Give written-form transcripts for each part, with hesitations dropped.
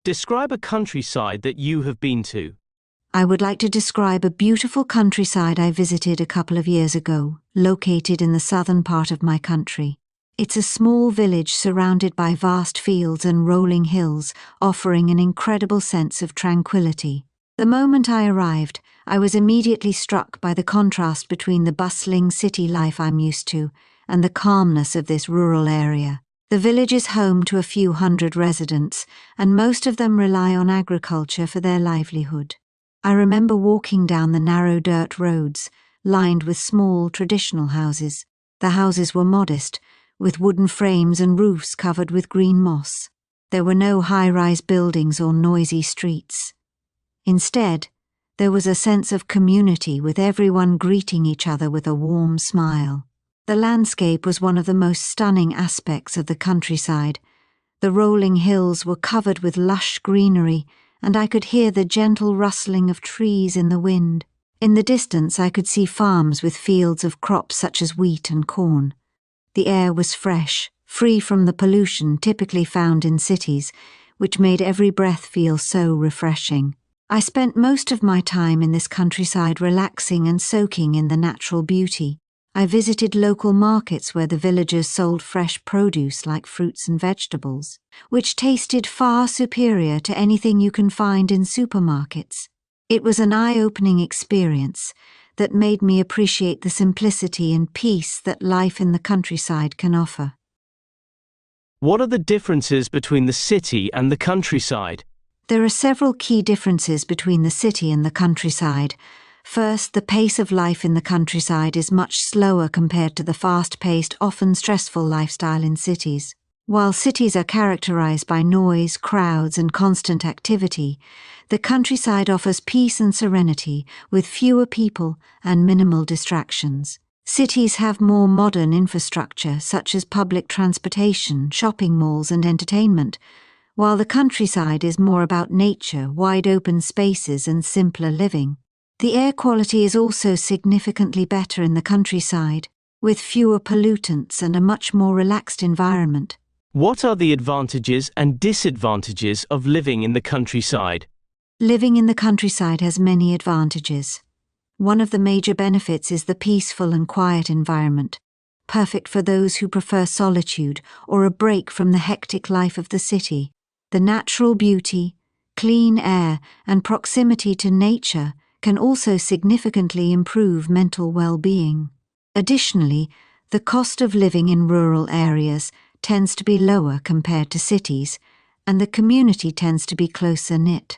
Describe a countryside that you have been to. I would like to describe a beautiful countryside I visited a couple of years ago, located in the southern part of my country. It's a small village surrounded by vast fields and rolling hills, offering an incredible sense of tranquility. The moment I arrived, I was immediately struck by the contrast between the bustling city life I'm used to and the calmness of this rural area. The village is home to a few hundred residents, and most of them rely on agriculture for their livelihood. I remember walking down the narrow dirt roads, lined with small traditional houses. The houses were modest, with wooden frames and roofs covered with green moss. There were no high-rise buildings or noisy streets. Instead, there was a sense of community, with everyone greeting each other with a warm smile. The landscape was one of the most stunning aspects of the countryside. The rolling hills were covered with lush greenery, and I could hear the gentle rustling of trees in the wind. In the distance I could see farms with fields of crops such as wheat and corn. The air was fresh, free from the pollution typically found in cities, which made every breath feel so refreshing. I spent most of my time in this countryside relaxing and soaking in the natural beauty. I visited local markets where the villagers sold fresh produce like fruits and vegetables, which tasted far superior to anything you can find in supermarkets. It was an eye-opening experience that made me appreciate the simplicity and peace that life in the countryside can offer. What are the differences between the city and the countryside? There are several key differences between the city and the countryside. First, the pace of life in the countryside is much slower compared to the fast-paced, often stressful lifestyle in cities. While cities are characterized by noise, crowds, and constant activity, the countryside offers peace and serenity with fewer people and minimal distractions. Cities have more modern infrastructure, such as public transportation, shopping malls, and entertainment, while the countryside is more about nature, wide open spaces, and simpler living. The air quality is also significantly better in the countryside, with fewer pollutants and a much more relaxed environment. What are the advantages and disadvantages of living in the countryside? Living in the countryside has many advantages. One of the major benefits is the peaceful and quiet environment, perfect for those who prefer solitude or a break from the hectic life of the city. The natural beauty, clean air, and proximity to nature can also significantly improve mental well-being. Additionally, the cost of living in rural areas tends to be lower compared to cities, and the community tends to be closer knit.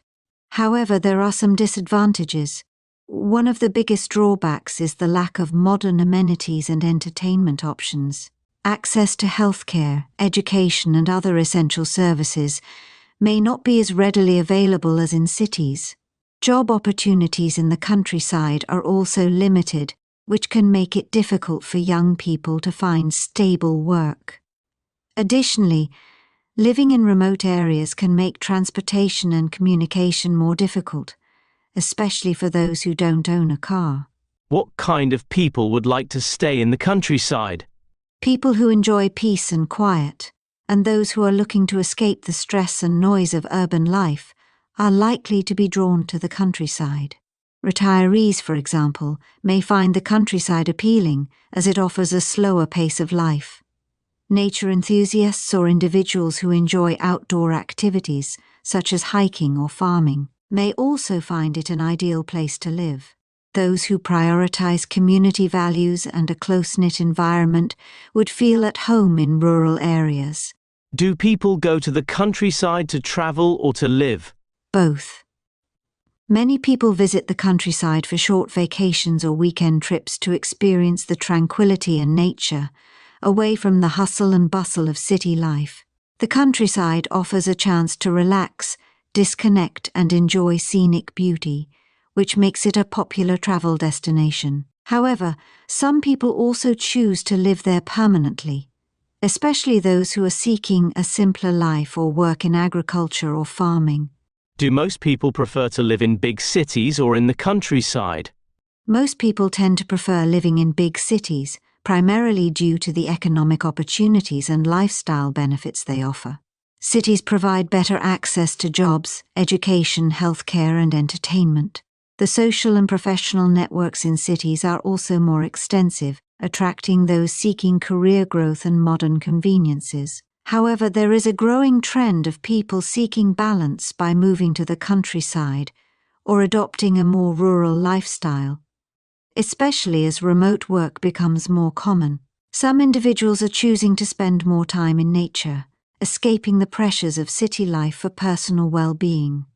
However, there are some disadvantages. One of the biggest drawbacks is the lack of modern amenities and entertainment options. Access to healthcare, education, and other essential services may not be as readily available as in cities. Job opportunities in the countryside are also limited, which can make it difficult for young people to find stable work. Additionally, living in remote areas can make transportation and communication more difficult, especially for those who don't own a car. What kind of people would like to stay in the countryside? People who enjoy peace and quiet, and those who are looking to escape the stress and noise of urban life, are likely to be drawn to the countryside. Retirees, for example, may find the countryside appealing as it offers a slower pace of life. Nature enthusiasts or individuals who enjoy outdoor activities, such as hiking or farming, may also find it an ideal place to live. Those who prioritize community values and a close-knit environment would feel at home in rural areas. Do people go to the countryside to travel or to live? Both. Many people visit the countryside for short vacations or weekend trips to experience the tranquility and nature, away from the hustle and bustle of city life. The countryside offers a chance to relax, disconnect, and enjoy scenic beauty, which makes it a popular travel destination. However, some people also choose to live there permanently, especially those who are seeking a simpler life or work in agriculture or farming. Do most people prefer to live in big cities or in the countryside? Most people tend to prefer living in big cities, primarily due to the economic opportunities and lifestyle benefits they offer. Cities provide better access to jobs, education, healthcare, and entertainment. The social and professional networks in cities are also more extensive, attracting those seeking career growth and modern conveniences. However, there is a growing trend of people seeking balance by moving to the countryside or adopting a more rural lifestyle, especially as remote work becomes more common. Some individuals are choosing to spend more time in nature, escaping the pressures of city life for personal well-being.